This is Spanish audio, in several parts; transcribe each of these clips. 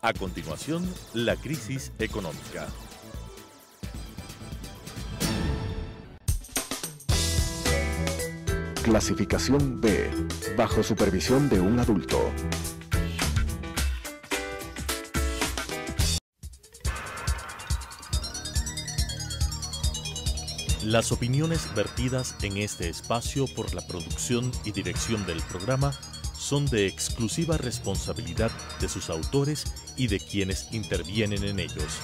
A continuación, la crisis económica. Clasificación B, bajo supervisión de un adulto. Las opiniones vertidas en este espacio por la producción y dirección del programa son de exclusiva responsabilidad de sus autores y de quienes intervienen en ellos.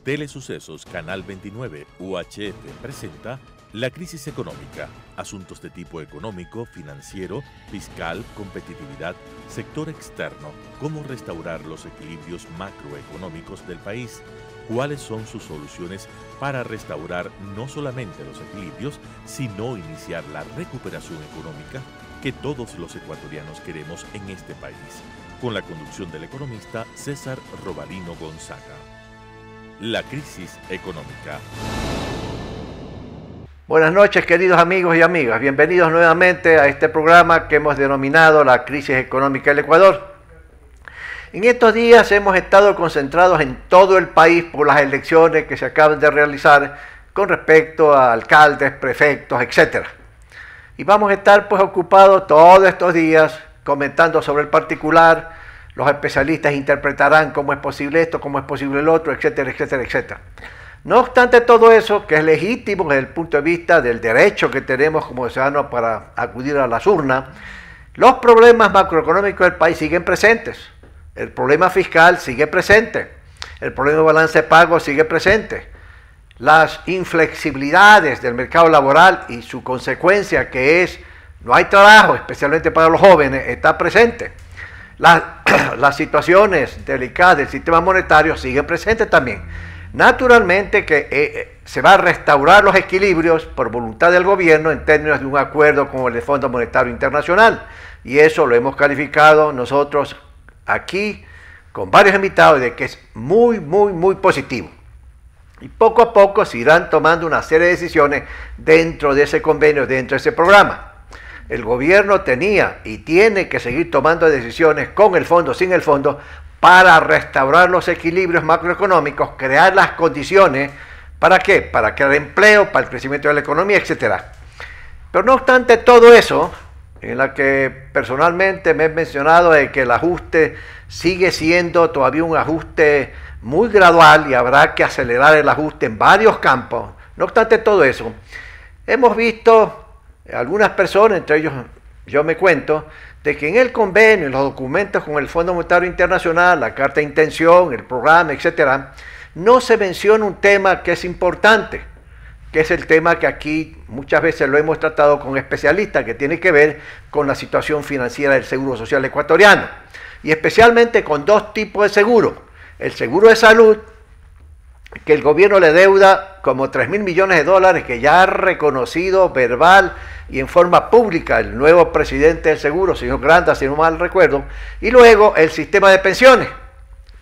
Telesucesos Canal 29 UHF presenta La crisis económica, asuntos de tipo económico, financiero, fiscal, competitividad, sector externo, cómo restaurar los equilibrios macroeconómicos del país, cuáles son sus soluciones para restaurar no solamente los equilibrios, sino iniciar la recuperación económica que todos los ecuatorianos queremos en este país, con la conducción del economista César Robalino Gonzaga. La crisis económica. Buenas noches, queridos amigos y amigas. Bienvenidos nuevamente a este programa que hemos denominado La crisis económica del Ecuador. En estos días hemos estado concentrados en todo el país por las elecciones que se acaban de realizar con respecto a alcaldes, prefectos, etc. Y vamos a estar ocupados todos estos días comentando sobre el particular. Los especialistas interpretarán cómo es posible esto, cómo es posible el otro, etcétera, etcétera, etcétera. No obstante todo eso, que es legítimo desde el punto de vista del derecho que tenemos como ciudadanos para acudir a las urnas, los problemas macroeconómicos del país siguen presentes. El problema fiscal sigue presente. El problema de balance de pago sigue presente. Las inflexibilidades del mercado laboral y su consecuencia, que es no hay trabajo, especialmente para los jóvenes, está presente. Las situaciones delicadas del sistema monetario siguen presentes también. Naturalmente que se va a restaurar los equilibrios por voluntad del gobierno en términos de un acuerdo con el Fondo Monetario Internacional. Y eso lo hemos calificado nosotros aquí con varios invitados de que es muy positivo. Y poco a poco se irán tomando una serie de decisiones dentro de ese convenio, dentro de ese programa. El gobierno tenía y tiene que seguir tomando decisiones con el fondo, sin el fondo, para restaurar los equilibrios macroeconómicos, crear las condiciones, ¿para qué? Para crear empleo, para el crecimiento de la economía, etc. Pero no obstante todo eso, en la que personalmente me he mencionado de que el ajuste sigue siendo todavía un ajuste muy gradual y habrá que acelerar el ajuste en varios campos. No obstante todo eso, hemos visto algunas personas, entre ellos yo me cuento, de que en el convenio, en los documentos con el Fondo Monetario Internacional, la carta de intención, el programa, etc., no se menciona un tema que es importante, que es el tema que aquí muchas veces lo hemos tratado con especialistas, que tiene que ver con la situación financiera del Seguro Social ecuatoriano, y especialmente con dos tipos de seguro: el seguro de salud, que el gobierno le deuda como 3.000 millones de dólares, que ya ha reconocido verbal y en forma pública el nuevo presidente del seguro, señor Granda, si no mal recuerdo, y luego el sistema de pensiones.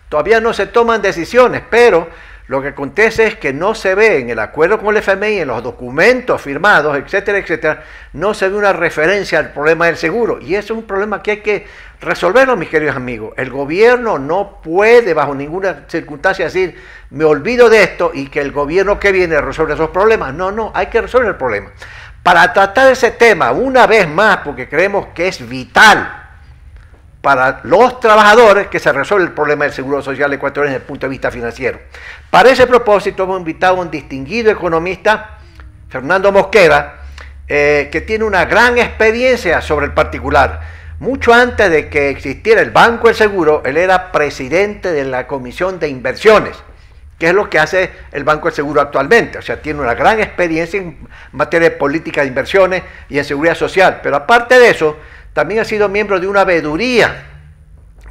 Todavía no se toman decisiones, pero lo que acontece es que no se ve en el acuerdo con el FMI, en los documentos firmados, etcétera, etcétera, no se ve una referencia al problema del seguro. Y eso es un problema que hay que resolverlo, mis queridos amigos. El gobierno no puede bajo ninguna circunstancia decir, me olvido de esto y que el gobierno que viene resuelve esos problemas. No, hay que resolver el problema. Para tratar ese tema una vez más, porque creemos que es vital para los trabajadores que se resuelve el problema del Seguro Social ecuatoriano desde el punto de vista financiero. Para ese propósito hemos invitado a un distinguido economista, Fernando Mosquera, que tiene una gran experiencia sobre el particular. Mucho antes de que existiera el Banco del Seguro, él era presidente de la Comisión de Inversiones, que es lo que hace el Banco del Seguro actualmente. O sea, tiene una gran experiencia en materia de política de inversiones y en seguridad social. Pero aparte de eso, también ha sido miembro de una veeduría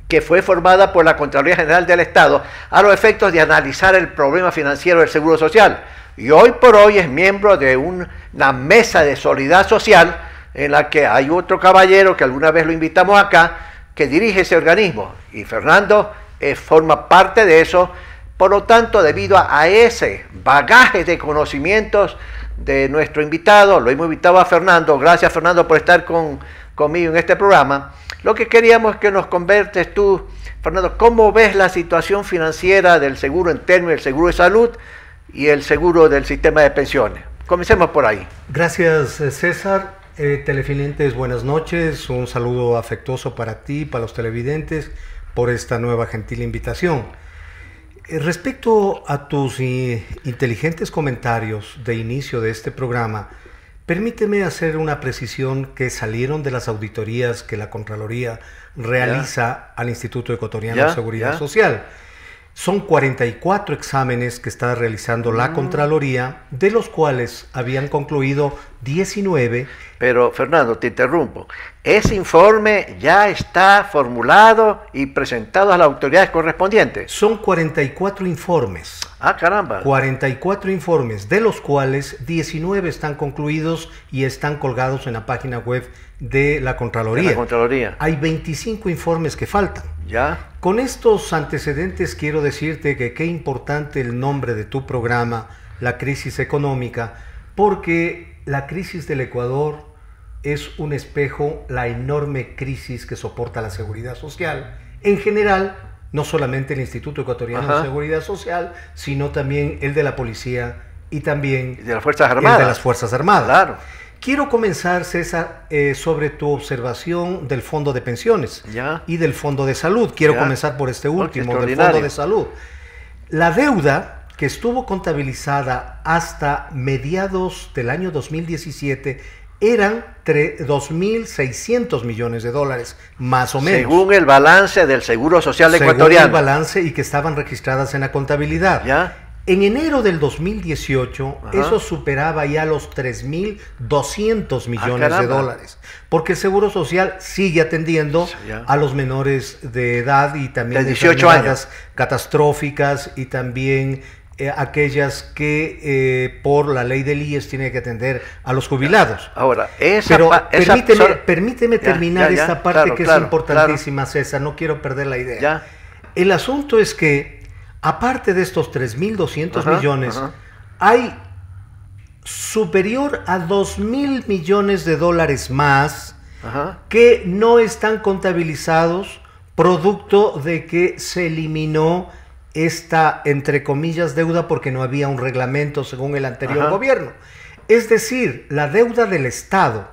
que fue formada por la Contraloría General del Estado a los efectos de analizar el problema financiero del Seguro Social. Y hoy por hoy es miembro de una mesa de solidaridad social en la que hay otro caballero que alguna vez lo invitamos acá, que dirige ese organismo. Y Fernando forma parte de eso. Por lo tanto, debido a ese bagaje de conocimientos de nuestro invitado, lo hemos invitado a Fernando. Gracias, Fernando, por estar con conmigo en este programa, lo que queríamos es que nos convertes tú, Fernando, ¿cómo ves la situación financiera del seguro en términos del seguro de salud y el seguro del sistema de pensiones? Comencemos por ahí. Gracias, César. Televidentes, buenas noches. Un saludo afectuoso para ti, para los televidentes, por esta nueva gentil invitación. Respecto a tus inteligentes comentarios de inicio de este programa, permíteme hacer una precisión que salieron de las auditorías que la Contraloría realiza al Instituto Ecuatoriano de Seguridad Social. Son 44 exámenes que está realizando la Contraloría, de los cuales habían concluido 19. Pero, Fernando, te interrumpo. Ese informe ya está formulado y presentado a las autoridades correspondientes. Son 44 informes. Ah, caramba. 44 informes, de los cuales 19 están concluidos y están colgados en la página web de la Contraloría. Hay 25 informes que faltan. Ya. Con estos antecedentes quiero decirte que qué importante el nombre de tu programa, La Crisis Económica, porque la crisis del Ecuador es un espejo, la enorme crisis que soporta la seguridad social. En general, no solamente el Instituto Ecuatoriano de Seguridad Social, sino también el de la policía y también de las Fuerzas Armadas. El de las Fuerzas Armadas. Claro. Quiero comenzar, César, sobre tu observación del Fondo de Pensiones y del Fondo de Salud. Quiero comenzar por este último, del Fondo de Salud. La deuda que estuvo contabilizada hasta mediados del año 2017 eran 2.600 millones de dólares, más o menos. Según el balance del Seguro Social ecuatoriano. Según el balance y que estaban registradas en la contabilidad. ¿Ya? En enero del 2018, eso superaba ya los 3.200 millones de dólares, porque el Seguro Social sigue atendiendo a los menores de edad y también de 18 enfermedades catastróficas y también aquellas que por la ley del IES tiene que atender a los jubilados. Ahora, permíteme terminar esta parte que es importantísima, César, no quiero perder la idea. El asunto es que aparte de estos 3.200 millones, hay superior a 2.000 millones de dólares más que no están contabilizados, producto de que se eliminó esta, entre comillas, deuda porque no había un reglamento según el anterior gobierno. Es decir, la deuda del Estado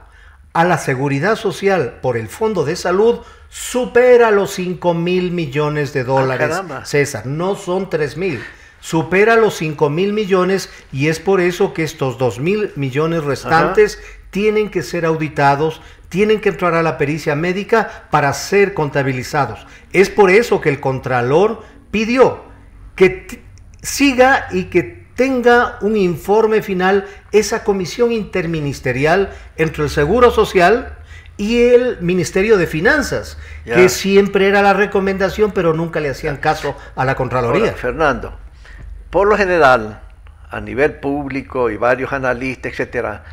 a la seguridad social por el Fondo de Salud supera los 5.000 millones de dólares, César, no son 3.000, supera los 5.000 millones y es por eso que estos 2.000 millones restantes tienen que ser auditados, tienen que entrar a la pericia médica para ser contabilizados. Es por eso que el Contralor pidió que siga y que tenga un informe final esa comisión interministerial entre el Seguro Social y el Ministerio de Finanzas, que siempre era la recomendación, pero nunca le hacían caso a la Contraloría. Ahora, Fernando, por lo general, a nivel público y varios analistas, etcétera,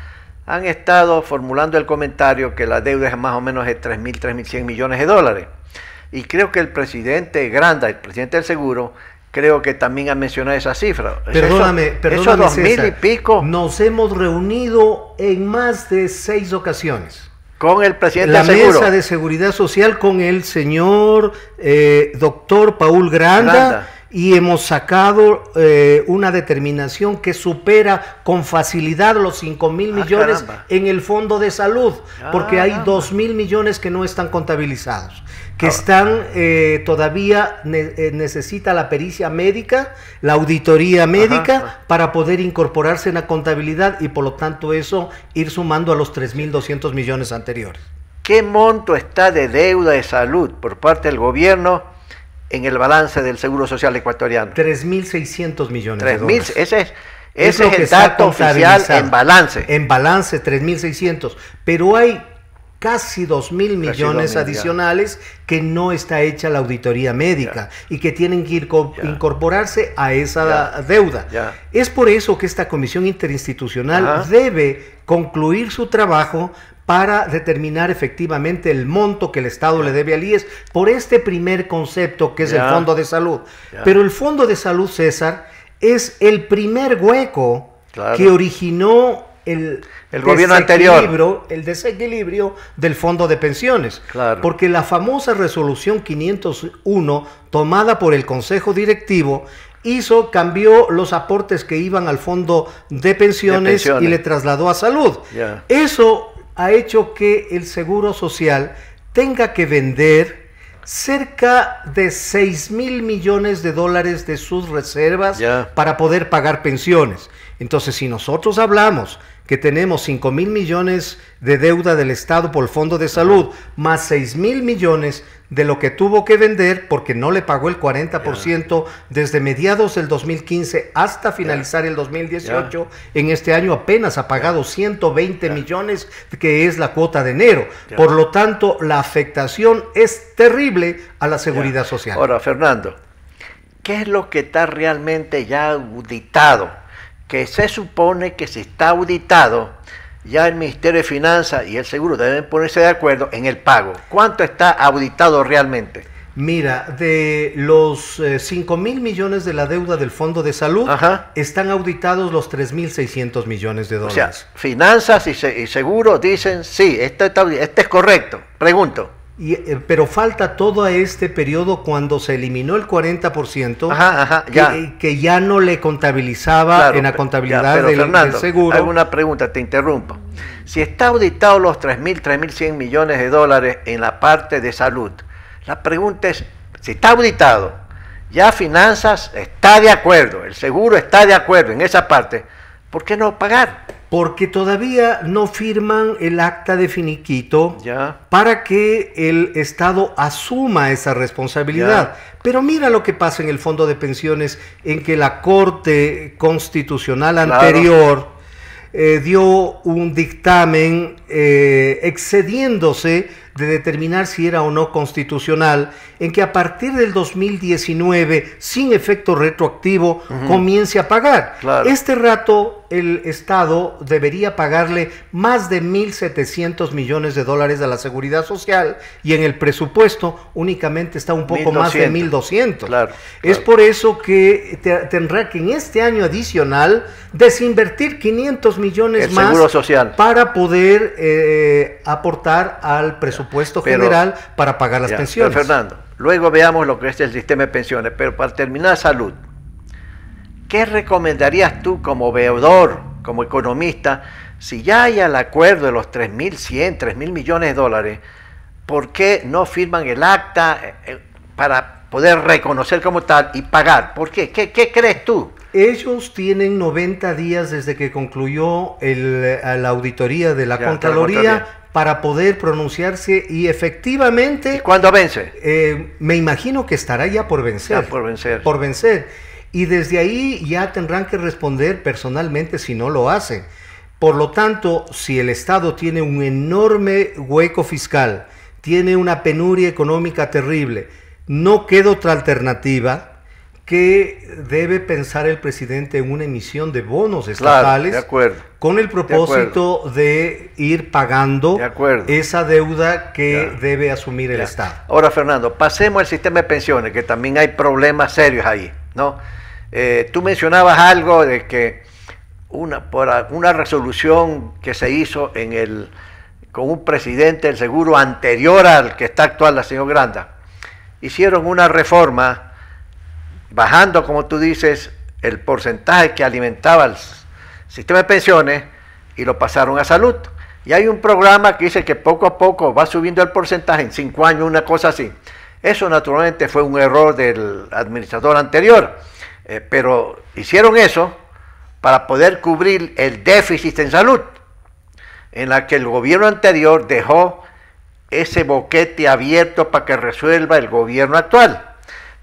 han estado formulando el comentario que la deuda es más o menos de 3.000, 3.100 millones de dólares. Y creo que el presidente Granda, el presidente del Seguro, creo que también ha mencionado esa cifra. Perdóname, esos 2.000 y pico. Nos hemos reunido en más de 6 ocasiones. Con el presidente del Seguro. La mesa de seguridad social con el señor doctor Paul Granda. Y hemos sacado una determinación que supera con facilidad los 5.000 millones en el Fondo de Salud, porque hay 2.000 millones que no están contabilizados, que están todavía necesita la pericia médica, la auditoría médica para poder incorporarse en la contabilidad y por lo tanto eso ir sumando a los 3.200 millones anteriores. ¿Qué monto está de deuda de salud por parte del gobierno en el balance del Seguro Social ecuatoriano? 3.600 millones de dólares. Ese es el dato oficial en balance. En balance, 3.600. Pero hay casi 2.000 millones adicionales que no está hecha la auditoría médica y que tienen que incorporarse a esa deuda. Es por eso que esta comisión interinstitucional debe concluir su trabajo para determinar efectivamente el monto que el Estado le debe al IES por este primer concepto que es el Fondo de Salud. Pero el Fondo de Salud, César, es el primer hueco que originó el gobierno anterior, el desequilibrio del fondo de pensiones. Claro. Porque la famosa resolución 501 tomada por el Consejo Directivo cambió los aportes que iban al fondo de pensiones y le trasladó a salud. Yeah. Eso ha hecho que el Seguro Social tenga que vender cerca de 6,000 millones de dólares de sus reservas para poder pagar pensiones. Entonces, si nosotros hablamos que tenemos 5,000 millones de deuda del Estado por el Fondo de Salud, más 6,000 millones de lo que tuvo que vender porque no le pagó el 40% desde mediados del 2015 hasta finalizar el 2018, en este año apenas ha pagado 120 millones, que es la cuota de enero. Por lo tanto, la afectación es terrible a la seguridad social. Ahora, Fernando, ¿qué es lo que está realmente ya auditado? Que se supone que si está auditado, ya el Ministerio de Finanzas y el Seguro deben ponerse de acuerdo en el pago. ¿Cuánto está auditado realmente? Mira, de los 5,000 millones de la deuda del Fondo de Salud, están auditados los 3,600 millones de dólares. O sea, Finanzas y Seguro dicen, sí, este es correcto. Pregunto. Pero falta todo este periodo cuando se eliminó el 40%, que ya no le contabilizaba en la contabilidad del seguro. Hago una pregunta, te interrumpo. Si está auditado los 3,100 millones de dólares en la parte de salud, la pregunta es, si está auditado, ya Finanzas está de acuerdo, el seguro está de acuerdo en esa parte, ¿por qué no pagar? Porque todavía no firman el acta de finiquito para que el Estado asuma esa responsabilidad. Pero mira lo que pasa en el Fondo de Pensiones, en que la Corte Constitucional anterior dio un dictamen excediéndose de determinar si era o no constitucional, en que a partir del 2019, sin efecto retroactivo, comience a pagar. Este rato el Estado debería pagarle más de 1,700 millones de dólares a la Seguridad Social, y en el presupuesto únicamente está un poco más de 1,200. Es por eso que tendrá que en este año adicional desinvertir 500 millones más para poder aportar al presupuesto general para pagar las pensiones. Pero Fernando, luego veamos lo que es el sistema de pensiones, pero para terminar, salud. ¿Qué recomendarías tú como veedor, como economista, si ya hay el acuerdo de los 3,100 millones de dólares, por qué no firman el acta para poder reconocer como tal y pagar? ¿Por qué? ¿Qué crees tú? Ellos tienen 90 días desde que concluyó la auditoría de la Contraloría para poder pronunciarse, y efectivamente... ¿Y cuándo vence? Me imagino que estará ya por vencer. Por vencer. Y desde ahí ya tendrán que responder personalmente si no lo hacen. Por lo tanto, si el Estado tiene un enorme hueco fiscal, tiene una penuria económica terrible, no queda otra alternativa que debe pensar el presidente en una emisión de bonos estatales, con el propósito de ir pagando esa deuda que debe asumir el Estado. Ahora, Fernando, pasemos al sistema de pensiones, que también hay problemas serios ahí, ¿no? Tú mencionabas algo de que por una resolución que se hizo con un presidente del seguro anterior al que está actual, el señor Granda, hicieron una reforma bajando, como tú dices, el porcentaje que alimentaba el sistema de pensiones, y lo pasaron a salud. Y hay un programa que dice que poco a poco va subiendo el porcentaje, en 5 años, una cosa así. Eso naturalmente fue un error del administrador anterior, pero hicieron eso para poder cubrir el déficit en salud, en la que el gobierno anterior dejó ese boquete abierto para que resuelva el gobierno actual.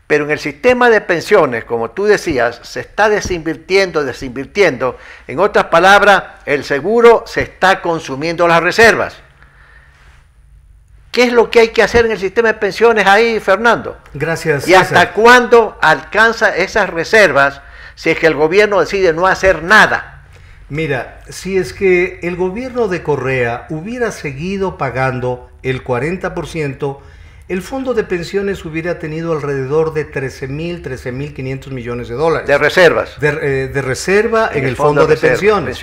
Pero en el sistema de pensiones, como tú decías, se está desinvirtiendo. En otras palabras, el seguro se está consumiendo las reservas. ¿Qué es lo que hay que hacer en el sistema de pensiones ahí, Fernando? Gracias. ¿Y hasta cuándo alcanza esas reservas si es que el gobierno decide no hacer nada? Mira, si es que el gobierno de Correa hubiera seguido pagando el 40%, el fondo de pensiones hubiera tenido alrededor de 13.500 millones de dólares. De reservas. De reserva en el fondo de pensiones.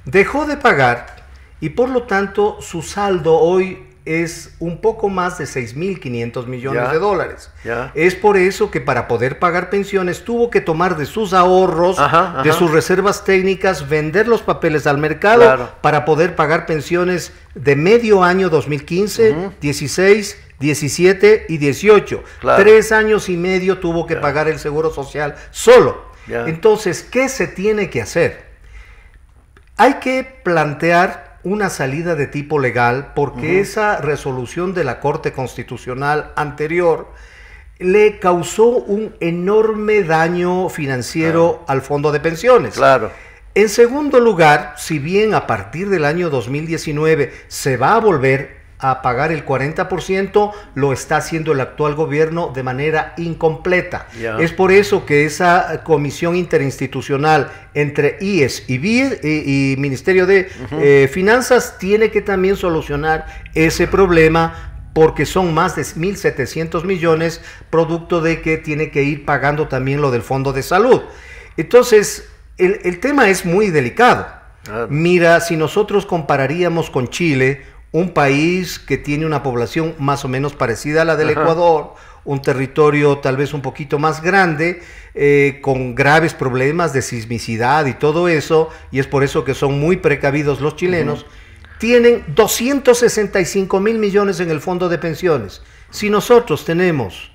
Dejó de pagar y por lo tanto su saldo hoy es un poco más de 6.500 millones de dólares. Es por eso que para poder pagar pensiones tuvo que tomar de sus ahorros, de sus reservas técnicas, vender los papeles al mercado para poder pagar pensiones de medio año 2015, 16, 17 y 18. 3 años y medio tuvo que pagar el Seguro Social solo. Entonces, ¿qué se tiene que hacer? Hay que plantear una salida de tipo legal porque esa resolución de la Corte Constitucional anterior le causó un enorme daño financiero al fondo de pensiones. En segundo lugar, si bien a partir del año 2019 se va a volver a pagar el 40%, lo está haciendo el actual gobierno de manera incompleta. Es por eso que esa comisión interinstitucional entre IES y BIE y Ministerio de Finanzas tiene que también solucionar ese problema, porque son más de 1.700 millones, producto de que tiene que ir pagando también lo del Fondo de Salud. Entonces, el tema es muy delicado. Mira, si nosotros compararíamos con Chile, un país que tiene una población más o menos parecida a la del Ecuador, un territorio tal vez un poquito más grande, con graves problemas de sismicidad y todo eso, y es por eso que son muy precavidos los chilenos, tienen 265.000 millones en el fondo de pensiones. Si nosotros tenemos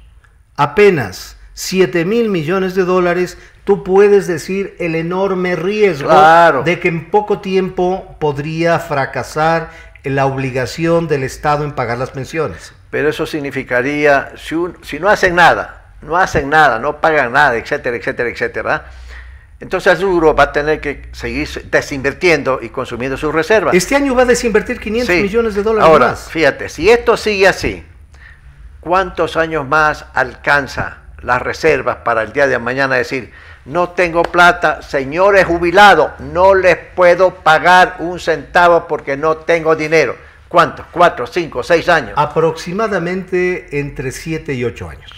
apenas 7.000 millones de dólares, tú puedes decir el enorme riesgo de que en poco tiempo podría fracasar la obligación del Estado en pagar las pensiones. Pero eso significaría, si no hacen nada, no pagan nada, etcétera, etcétera, etcétera, entonces el seguro va a tener que seguir desinvirtiendo y consumiendo sus reservas. Este año va a desinvertir 500 millones de dólares Ahora, más. Fíjate, si esto sigue así, ¿cuántos años más alcanza las reservas para el día de mañana decir: no tengo plata, señores jubilados, no les puedo pagar un centavo porque no tengo dinero? ¿Cuántos? 4, 5, 6 años. Aproximadamente entre 7 y 8 años.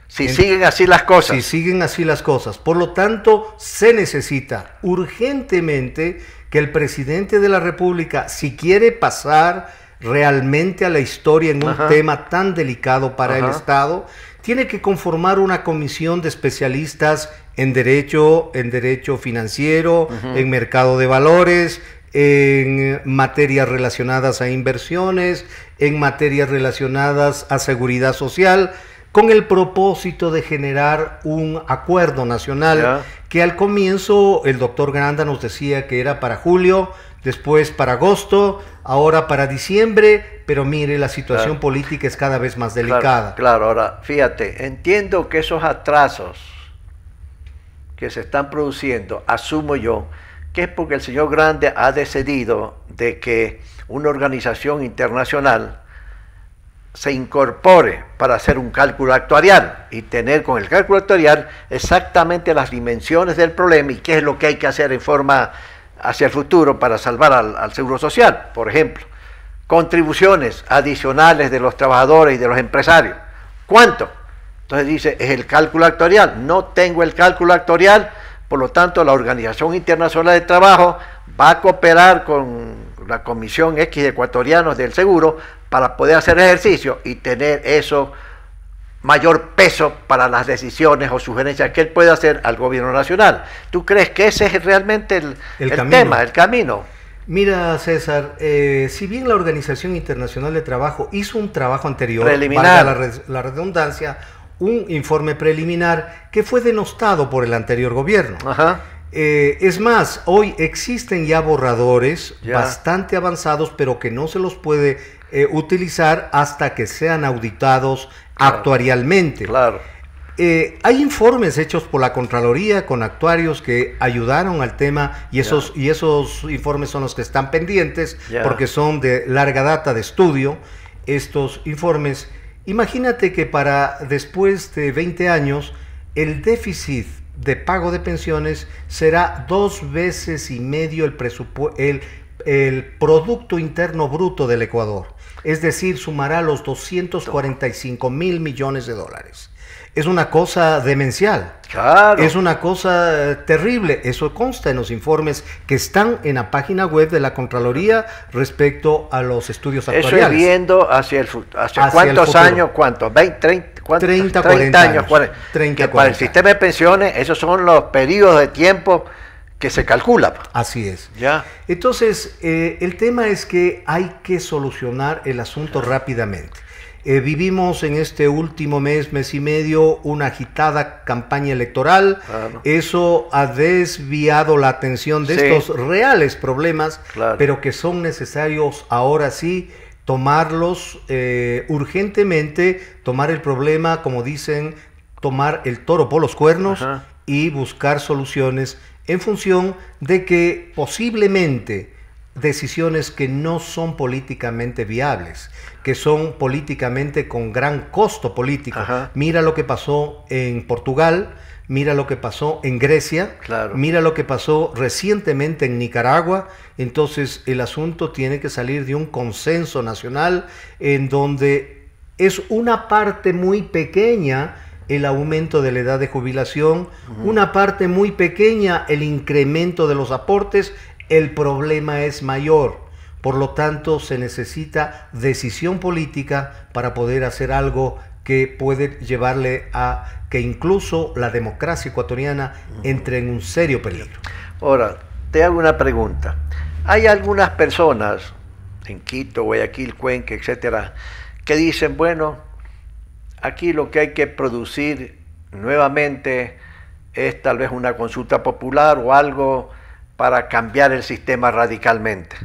Si siguen así las cosas. Si siguen así las cosas. Por lo tanto, se necesita urgentemente que el presidente de la República, si quiere pasar realmente a la historia en un tema tan delicado para el Estado, tiene que conformar una comisión de especialistas en derecho financiero, en mercado de valores, en materias relacionadas a inversiones, en materias relacionadas a seguridad social, con el propósito de generar un acuerdo nacional que al comienzo el doctor Granda nos decía que era para julio, después para agosto, ahora para diciembre, pero mire, la situación política es cada vez más delicada. Ahora, fíjate, entiendo que esos atrasos que se están produciendo, asumo yo, que es porque el señor Grande ha decidido de que una organización internacional se incorpore para hacer un cálculo actuarial y tener con el cálculo actuarial exactamente las dimensiones del problema y qué es lo que hay que hacer en forma hacia el futuro para salvar al Seguro Social. Por ejemplo, contribuciones adicionales de los trabajadores y de los empresarios. ¿Cuánto? Entonces dice, es el cálculo actuarial. No tengo el cálculo actuarial, por lo tanto la Organización Internacional del Trabajo va a cooperar con la Comisión X de Ecuatorianos del Seguro para poder hacer ejercicio y tener eso mayor peso para las decisiones o sugerencias que él puede hacer al gobierno nacional. ¿Tú crees que ese es realmente el tema, el camino? Mira, César, si bien la Organización Internacional de Trabajo hizo un trabajo anterior, preliminar, valga la redundancia, un informe preliminar que fue denostado por el anterior gobierno. Es más, hoy existen ya borradores bastante avanzados, pero que no se los puede utilizar hasta que sean auditados actuarialmente. Hay informes hechos por la Contraloría con actuarios que ayudaron al tema y esos informes son los que están pendientes porque son de larga data de estudio. Estos informes, imagínate que para después de 20 años el déficit de pago de pensiones será 2,5 veces el Producto Interno Bruto del Ecuador. es decir, sumará los 245.000 millones de dólares. Es una cosa demencial. Claro. Es una cosa terrible. Eso consta en los informes que están en la página web de la Contraloría respecto a los estudios actuariales. Eso es viendo hacia cuántos años, ¿cuántos? 20, 30, 40 años. 30, para el sistema de pensiones, esos son los periodos de tiempo que se calcula. Así es. Ya. Entonces, el tema es que hay que solucionar el asunto rápidamente. Vivimos en este último mes y medio, una agitada campaña electoral. Claro. Eso ha desviado la atención de estos reales problemas, pero que son necesarios ahora sí tomarlos urgentemente, tomar el problema, como dicen, tomar el toro por los cuernos y buscar soluciones en función de que posiblemente decisiones que no son políticamente viables, que son políticamente con gran costo político. Mira lo que pasó en Portugal, mira lo que pasó en Grecia, mira lo que pasó recientemente en Nicaragua. Entonces el asunto tiene que salir de un consenso nacional en donde es una parte muy pequeña el aumento de la edad de jubilación, una parte muy pequeña el incremento de los aportes. El problema es mayor, por lo tanto se necesita decisión política para poder hacer algo que puede llevarle a que incluso la democracia ecuatoriana entre en un serio peligro. Ahora, te hago una pregunta. Hay algunas personas en Quito, Guayaquil, Cuenca, etcétera, que dicen, bueno, aquí lo que hay que producir nuevamente es tal vez una consulta popular o algo para cambiar el sistema radicalmente,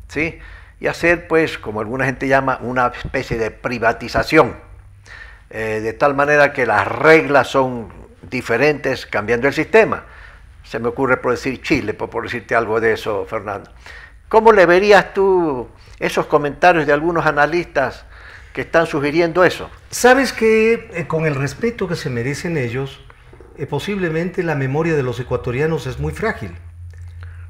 ¿sí? Y hacer, pues, como alguna gente llama, una especie de privatización, de tal manera que las reglas son diferentes cambiando el sistema. Se me ocurre por decir Chile, por decirte algo de eso, Fernando. ¿Cómo le verías tú esos comentarios de algunos analistas que están sugiriendo eso? Sabes que con el respeto que se merecen ellos, posiblemente la memoria de los ecuatorianos es muy frágil.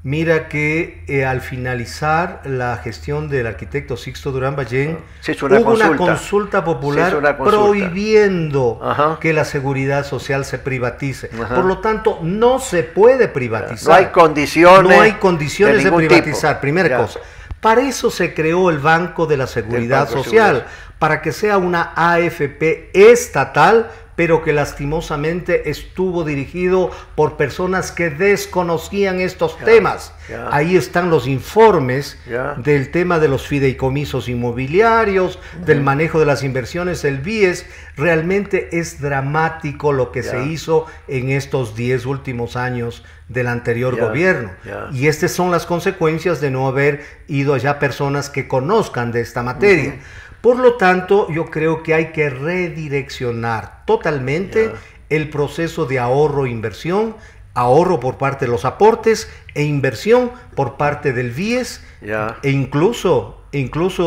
Mira que al finalizar la gestión del arquitecto Sixto Durán Ballén, hubo una consulta popular prohibiendo que la seguridad social se privatice. Por lo tanto, no se puede privatizar. No hay condiciones. No hay condiciones de privatizar, tipo. Primera cosa. Para eso se creó el Banco de la Seguridad Social, para que sea una AFP estatal, pero que lastimosamente estuvo dirigido por personas que desconocían estos temas. Ahí están los informes del tema de los fideicomisos inmobiliarios, del manejo de las inversiones, el BIES. Realmente es dramático lo que se hizo en estos 10 últimos años del anterior gobierno. Y estas son las consecuencias de no haber ido allá personas que conozcan de esta materia. Por lo tanto, yo creo que hay que redireccionar totalmente el proceso de ahorro-inversión, ahorro por parte de los aportes e inversión por parte del BIES, e incluso,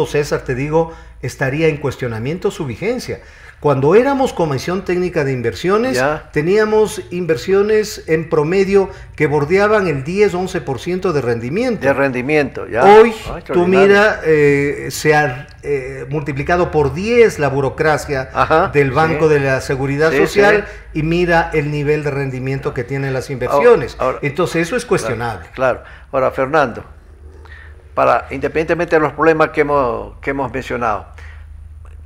César, te digo, estaría en cuestionamiento su vigencia. Cuando éramos Comisión Técnica de Inversiones, teníamos inversiones en promedio que bordeaban el 10-11% de rendimiento. Hoy, tú mira, se ha multiplicado por 10 la burocracia del Banco de la Seguridad Social y mira el nivel de rendimiento que tienen las inversiones. Ahora, entonces, eso es cuestionable. Claro. Ahora, Fernando, independientemente de los problemas que hemos mencionado,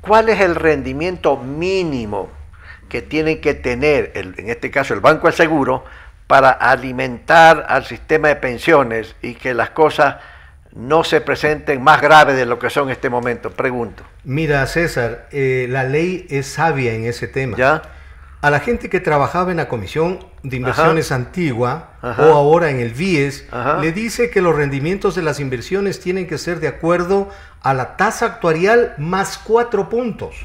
¿cuál es el rendimiento mínimo que tiene que tener, en este caso el Banco del Seguro, para alimentar al sistema de pensiones y que las cosas no se presenten más graves de lo que son en este momento? Pregunto. Mira, César, la ley es sabia en ese tema. A la gente que trabajaba en la Comisión de Inversiones antigua o ahora en el BIES, le dice que los rendimientos de las inversiones tienen que ser de acuerdo a la tasa actuarial más 4 puntos.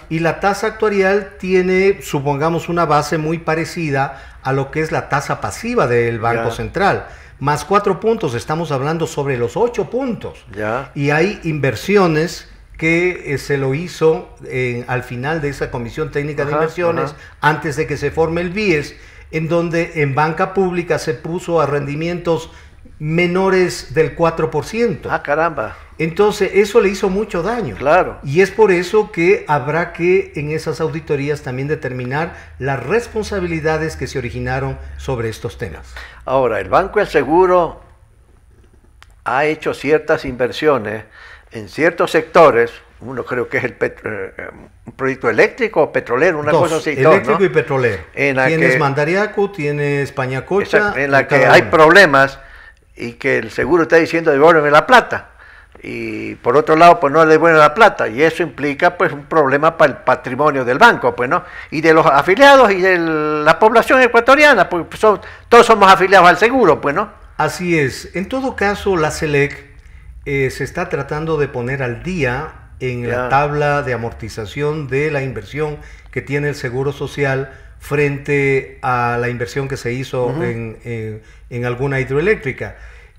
Y la tasa actuarial tiene, supongamos, una base muy parecida a lo que es la tasa pasiva del Banco Central. Más 4 puntos, estamos hablando sobre los 8 puntos. Y hay inversiones que se lo hizo al final de esa Comisión Técnica de Inversiones, antes de que se forme el BIES, en donde en banca pública se puso a rendimientos menores del 4%. Ah, caramba. Entonces, eso le hizo mucho daño. Claro. Y es por eso que habrá que en esas auditorías también determinar las responsabilidades que se originaron sobre estos temas. Ahora, el Banco del Seguro ha hecho ciertas inversiones en ciertos sectores. Uno creo que es un proyecto eléctrico o petrolero, una cosa así. Eléctrico, ¿no? Y petrolero. Tienes Mandariaco, tienes Pañacocha. En la que hay problemas y que el seguro está diciendo devuélveme la plata. Y por otro lado, pues no le devuelven la plata. Y eso implica pues un problema para el patrimonio del banco, pues, ¿no? Y de los afiliados y de la población ecuatoriana, pues todos somos afiliados al seguro, pues, ¿no? Así es. En todo caso, la SELEC se está tratando de poner al día en la tabla de amortización de la inversión que tiene el Seguro Social frente a la inversión que se hizo en alguna hidroeléctrica.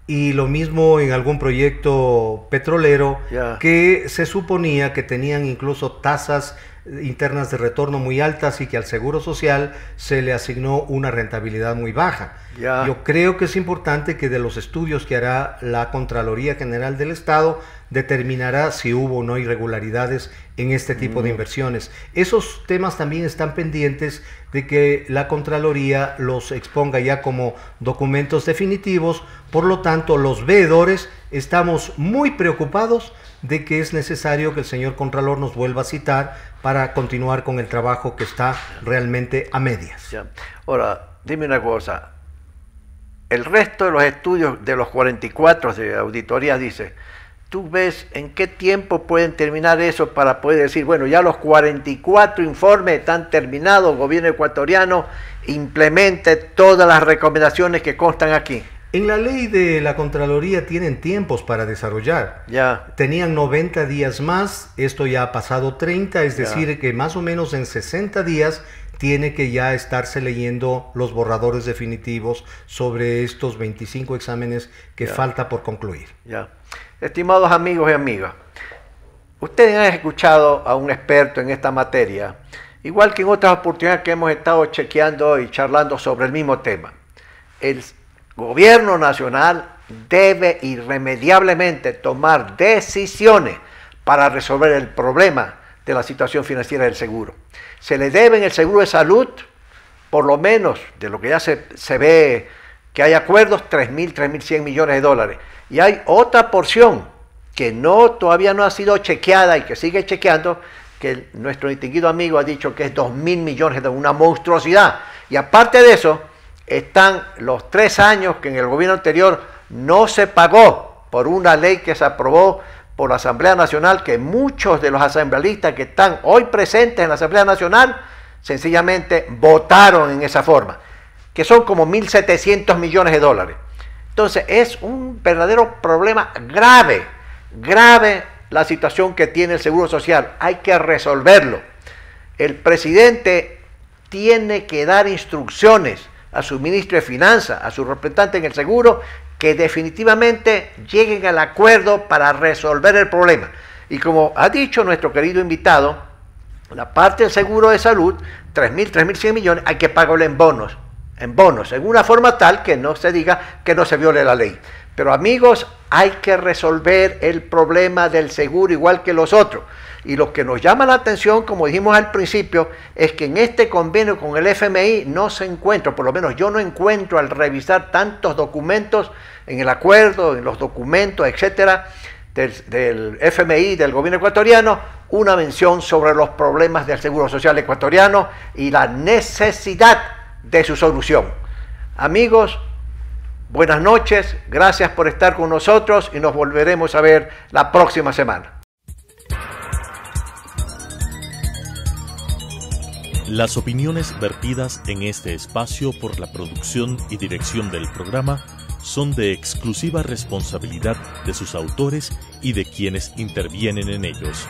Y lo mismo en algún proyecto petrolero que se suponía que tenían incluso tasas internas de retorno muy altas y que al Seguro Social se le asignó una rentabilidad muy baja. Yo creo que es importante que de los estudios que hará la Contraloría General del Estado determinará si hubo o no irregularidades en este tipo de inversiones. Esos temas también están pendientes de que la Contraloría los exponga ya como documentos definitivos. Por lo tanto, los veedores estamos muy preocupados de que es necesario que el señor Contralor nos vuelva a citar para continuar con el trabajo que está realmente a medias. Ahora, dime una cosa. El resto de los estudios de los 44 de auditoría dice, ¿tú ves en qué tiempo pueden terminar eso para poder decir, bueno, ya los 44 informes están terminados, el gobierno ecuatoriano implemente todas las recomendaciones que constan aquí? En la ley de la Contraloría tienen tiempos para desarrollar. Tenían 90 días más, esto ya ha pasado 30, es decir, que más o menos en 60 días tiene que ya estarse leyendo los borradores definitivos sobre estos 25 exámenes que falta por concluir. Estimados amigos y amigas, ustedes han escuchado a un experto en esta materia, igual que en otras oportunidades que hemos estado chequeando y charlando sobre el mismo tema. El Gobierno nacional debe irremediablemente tomar decisiones para resolver el problema de la situación financiera del seguro. Se le debe en el seguro de salud, por lo menos, de lo que ya se ve que hay acuerdos, 3.100 millones de dólares. Y hay otra porción que todavía no ha sido chequeada y que sigue chequeando, que nuestro distinguido amigo ha dicho que es 2.000 millones, de una monstruosidad. Y aparte de eso, están los 3 años que en el gobierno anterior no se pagó por una ley que se aprobó por la Asamblea Nacional, que muchos de los asambleístas que están hoy presentes en la Asamblea Nacional sencillamente votaron en esa forma, que son como 1.700 millones de dólares. Entonces es un verdadero problema grave la situación que tiene el Seguro Social. Hay que resolverlo. El presidente tiene que dar instrucciones a su ministro de Finanzas, a su representante en el seguro, que definitivamente lleguen al acuerdo para resolver el problema. Y como ha dicho nuestro querido invitado, la parte del seguro de salud, 3.100 millones, hay que pagarlo en bonos, en una forma tal que no se diga que no se viole la ley. Pero amigos, hay que resolver el problema del seguro igual que los otros. Y lo que nos llama la atención, como dijimos al principio, es que en este convenio con el FMI no se encuentra, por lo menos yo no encuentro al revisar tantos documentos en el acuerdo, en los documentos, etcétera, del FMI, del gobierno ecuatoriano, una mención sobre los problemas del Seguro Social ecuatoriano y la necesidad de su solución. Amigos, buenas noches, gracias por estar con nosotros y nos volveremos a ver la próxima semana. Las opiniones vertidas en este espacio por la producción y dirección del programa son de exclusiva responsabilidad de sus autores y de quienes intervienen en ellos.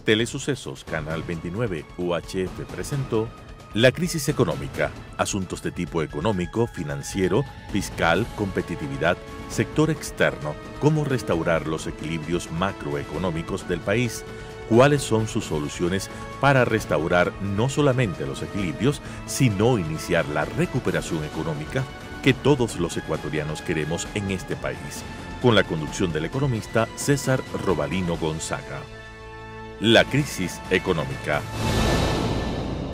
Telesucesos Canal 29 UHF presentó La crisis económica, asuntos de tipo económico, financiero, fiscal, competitividad, sector externo, cómo restaurar los equilibrios macroeconómicos del país, cuáles son sus soluciones para restaurar no solamente los equilibrios, sino iniciar la recuperación económica que todos los ecuatorianos queremos en este país, con la conducción del economista César Robalino Gonzaga. La crisis económica.